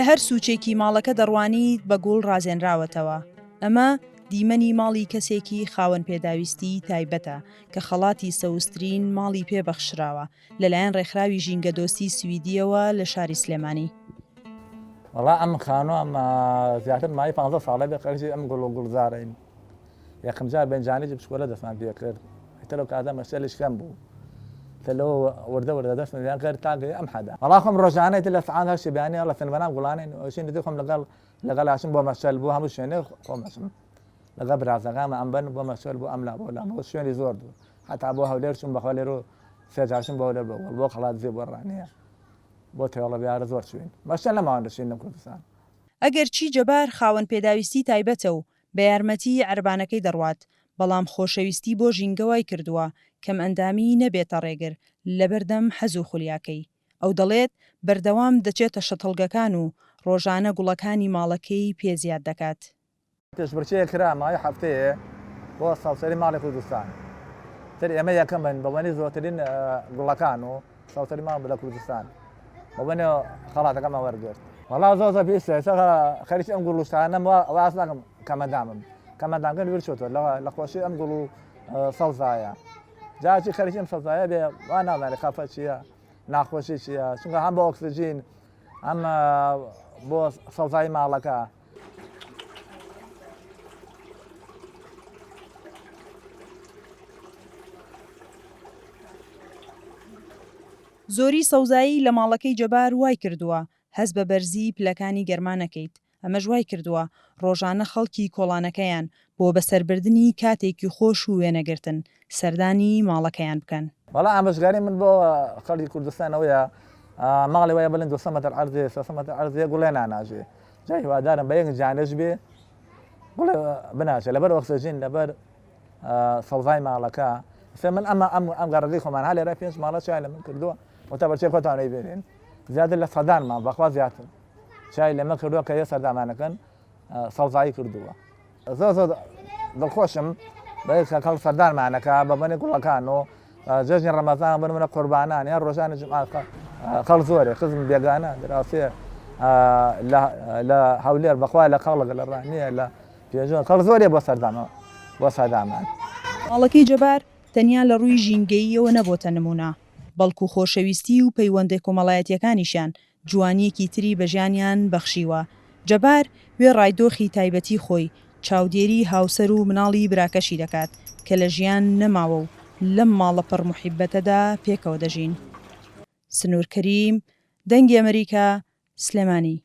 لە هەر سوچێکی ماڵەکە دەڕوانیت بە گوڵ ڕازێنراوەتەوە. ئەمە دیمەنی ماڵی کەسێکی خاوەن پێداویستی تایبەتە کە خەڵاتی سەوسترین ماڵی پێبەخشراوە لەلایەن ڕێکخراوی ژینگە دۆستی سویدیەوە لە شاری سلێمانی. والله ئەم خانووە ئەمە زیاتر مای 15 ساڵە بێ قەرزی ئەم گوڵ و گوڵزارین. یەکەم جار بەنجانێکی بچکۆلە دەستمان پێ کرد. تەلەو کاتە مەشتێلش کەم بوو. تەلەوە وردە دەستمان کرد تاگەی ئەم حەدا. والله خۆم ڕۆژانەی لە سەعات هەشتی بەیانی هەڵە فێنبەرام گوڵانین ئەوشین دەدی خۆم لەگەڵ هاشم بۆ مەشتێل بوو هەموو شوێنێ خۆم ئەچم. لەگەڵ برازەکانم ئەم بن بۆ مەشتێل بوو ئەم لا بۆ لام بۆ شوێنی زۆر بوو. حتا بۆ هەولێر چوون بە هەولێر و سێجارشم بۆ هەولێر بۆ خەڵات زێ بۆ ڕانیە. بۆ تێوەڵە بیارە زۆر چوین. مەشتێل نەماوەن دەچین لەم کوردستان. ئەگەر چی جەبار خاوەن پێداویستی تایبەتە و بە یارمەتی عەربانەکەی دەڕوات، بەڵام خۆشەویستی بۆ ژینگەوای کردووە کەم ئەندامی نەبێتە ڕێگر لەبەردەم حەز و خولیاکەی. ئەو دەڵێت بەردەوام دەچێتە شەتڵگەکان و ڕۆژانە گوڵەکانی ماڵەکەی پێزیاد دەکات. پێشبڕکێ کرا مای هەفتەیە بۆ ساوسەری ماڵی کوردستان. تر ئێمە یەکەم بن بەوەنی زۆرترین گوڵەکان و ساوسەری ماڵ لە کوردستان بەوەنێ خەڵاتەکەمان وەرگرت. والله زۆر پێویستە خەریکی ئەم گوڵوشتانە واز ناکەم کەمەندامم. کەمەندامکەن ورچۆتەوە لە خۆشی ئەم گوڵ و سەوزایە. جاچی خەریکی ئەم سەوزایە بێ وا نازانێت خەفە چییە، ناخۆشی چییە، چونکە هەم بۆ ئۆکسجین هەم بۆ سەوزایی ماڵەکە. زۆری سەوزایی لە ماڵەکەی جەبار وای کردووە هەز بە بەرزی پلەکانی گەرمانەکەیت. ئەمەش وای کردووە ڕۆژانە خەڵکی کۆڵانەکەیان بۆ بەسەربردننی کاتێکی خۆش و وێنەگرتن سەردانی ماڵەکەیان بکەن. وەڵا ئامۆژگاری من بۆ خەڵکی کوردستانەوەیە ماڵی وایە بڵێن 200 مەتر عەرزێ 300 مەتر عەرزێ گوڵێ ناناژێ. جای هیوادارم بە یەک جانش بێ گوڵێ بناژێ لەبەر ئۆکسجین لەبەر سەوزای ماڵەکە. من ئەم گەڕگەی خۆمان هەر لێرە 5 ماڵە چای لە من کردووە وتەبەرچێ خۆتانەی بێنین زیاتر لە سەدانمان بەخوا زیاتر چای لەمە کردووە کە یە سەردامانەکەن سەوزایی کردووە. زۆر دڵخۆشم بەکەڵ سەردارمانەکە بەبەنی گوڵەکان و جەژنی ڕەمەزان بنمونە قوربانان یان ڕۆژانی جمعە خەڵ زۆرێ خزم بێگانە دراوسێ لە هەولێر بەخوا لە خەڵک لە ڕانیە لە پێشۆن خەڵ زۆرێ بۆ سەردامان. ماڵەکەی جەبار تەنیا لە ڕووی ژینگەییەوە نەبۆتە نمونە، بەڵکو خۆشەویستی و پەیوەندی کۆمەڵایەتیەکانیشیان جوانیەکی تری بە ژیانیان بەخشیوە. جەبار وێ ڕایدۆخی تایبەتی خۆی چاودێری هاوسەر و مناڵی براکەشی دەکات کە لە ژیان نەماوە و لەم ماڵە پڕ موحیبەتەدا پێکەوە دەژین. سنوور کەریم، دەنگی ئەمریکا، سلێمانی.